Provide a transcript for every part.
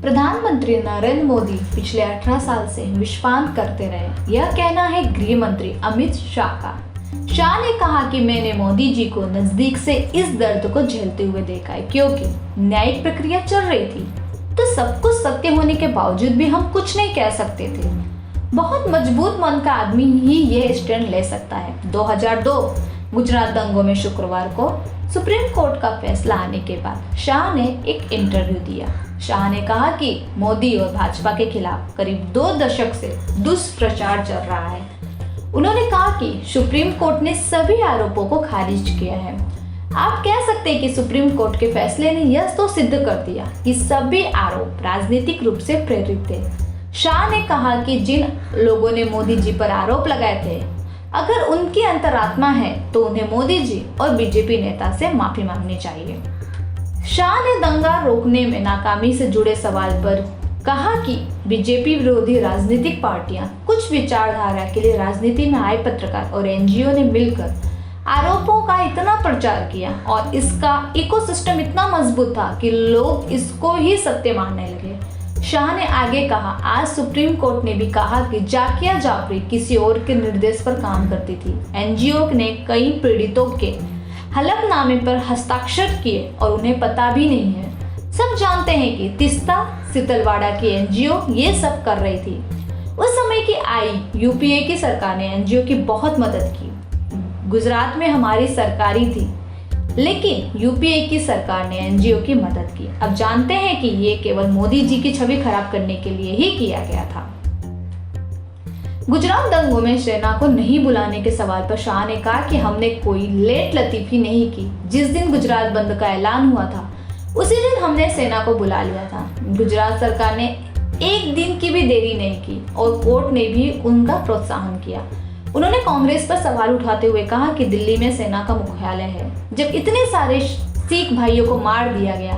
प्रधानमंत्री नरेंद्र मोदी पिछले 18 साल से विषपान करते रहे, यह कहना है गृह मंत्री अमित शाह का। शाह ने कहा कि मैंने मोदी जी को नजदीक से इस दर्द को झेलते हुए देखा है, क्योंकि न्यायिक प्रक्रिया चल रही थी तो सब कुछ सत्य होने के बावजूद भी हम कुछ नहीं कह सकते थे। बहुत मजबूत मन का आदमी ही यह स्टैंड ले सकता है। 2002 गुजरात दंगों में शुक्रवार को सुप्रीम कोर्ट का फैसला आने के बाद शाह ने एक इंटरव्यू दिया। शाह ने कहा कि मोदी और भाजपा के खिलाफ करीब 2 दशक से दुष्प्रचार चल रहा है। उन्होंने कहा कि सुप्रीम कोर्ट ने सभी आरोपों को खारिज किया है। आप कह सकते हैं कि सुप्रीम कोर्ट के फैसले ने यह तो सिद्ध कर दिया कि सभी आरोप राजनीतिक रूप से प्रेरित थे। शाह ने कहा कि जिन लोगों ने मोदी जी पर आरोप लगाए थे, अगर उनकी अंतरात्मा है तो उन्हें मोदी जी और बीजेपी नेता से माफी मांगनी चाहिए। शाह ने दंगा रोकने में नाकामी से जुड़े सवाल पर कहा कि बीजेपी विरोधी राजनीतिक पार्टियां कुछ विचारधारा के लिए राजनीति में आए पत्रकार और एनजीओ ने मिलकर आरोपों का इतना प्रचार किया और इसका इकोसिस्टम इतना मजबूत था कि लोग इसको ही सत्य मानने लगे। शाह ने आगे कहा, आज सुप्रीम कोर्ट ने भी कहा कि जाकिया जाफरी किसी और के निर्देश पर काम करती थी। एनजीओ ने कई पीड़ितों के हलफनामे पर हस्ताक्षर किए और उन्हें पता भी नहीं है। सब जानते हैं कि तीस्ता सितलवाड़ा की एनजीओ ये सब कर रही थी। उस समय की यूपीए की सरकार ने एनजीओ की बहुत मदद की। गुजरात में हमारी सरकारी थी, लेकिन यूपीए की सरकार ने एनजीओ की मदद की। अब जानते हैं कि ये केवल मोदी जी की छवि खराब करने के लिए ही किया गया था। गुजरात दंगों में सेना को नहीं बुलाने के सवाल पर शाह ने कहा कि हमने कोई लेट लतीफी नहीं की। जिस दिन गुजरात बंद का ऐलान हुआ था उसी दिन हमने सेना को बुला लिया था। गुजरात सरकार ने एक दिन की भी देरी नहीं की और कोर्ट ने भी उनका प्रोत्साहन किया। उन्होंने कांग्रेस पर सवाल उठाते हुए कहा कि दिल्ली में सेना का मुख्यालय है। जब इतने सारे सिख भाइयों को मार दिया गया,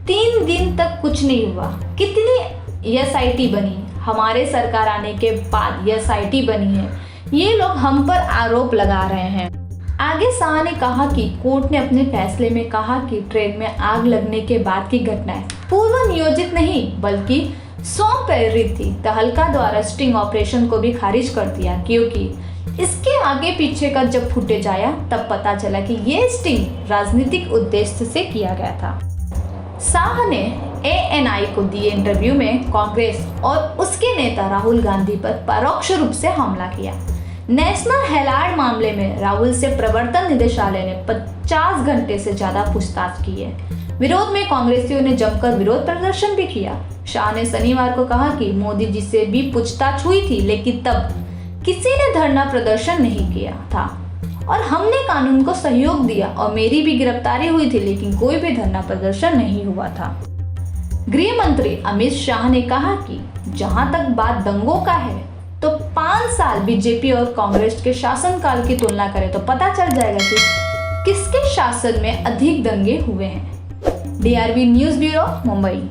3 दिन तक कुछ नहीं हुआ। कितनी एसआईटी बनी, हमारे सरकार आने के बाद एसआईटी बनी है। ये लोग हम पर आरोप लगा रहे हैं। आगे शाह ने कहा कि कोर्ट ने अपने फैसले में कहा कि ट्रेन में आग लगने के बाद की घटनाएं पूर्व नियोजित नहीं बल्कि स्वयं प्रेरित थी। तहलका द्वारा स्टिंग ऑपरेशन को भी खारिज कर दिया, क्योंकि इसके आगे पीछे का जब फुटेज आया तब पता चला कि ये स्टिंग राजनीतिक उद्देश्य से किया गया था। शाह ने एएनआई को दिए इंटरव्यू में कांग्रेस और उसके नेता राहुल गांधी पर परोक्ष रूप से हमला किया। नेशनल हेराल्ड मामले में राहुल से प्रवर्तन निदेशालय ने 50 घंटे से ज्यादा पूछताछ की है। विरोध में कांग्रेसियों ने जमकर विरोध प्रदर्शन भी किया। शाह ने शनिवार को कहा कि मोदी जी से भी पूछताछ हुई थी, लेकिन तब किसी ने धरना प्रदर्शन नहीं किया था और हमने कानून को सहयोग दिया और मेरी भी गिरफ्तारी हुई थी, लेकिन कोई भी धरना प्रदर्शन नहीं हुआ था। गृह मंत्री अमित शाह ने कहा कि जहां तक बात दंगों का है तो 5 साल बीजेपी और कांग्रेस के शासनकाल की तुलना करें तो पता चल जाएगा कि किसके शासन में अधिक दंगे हुए हैं। DRB news bureau, Mumbai.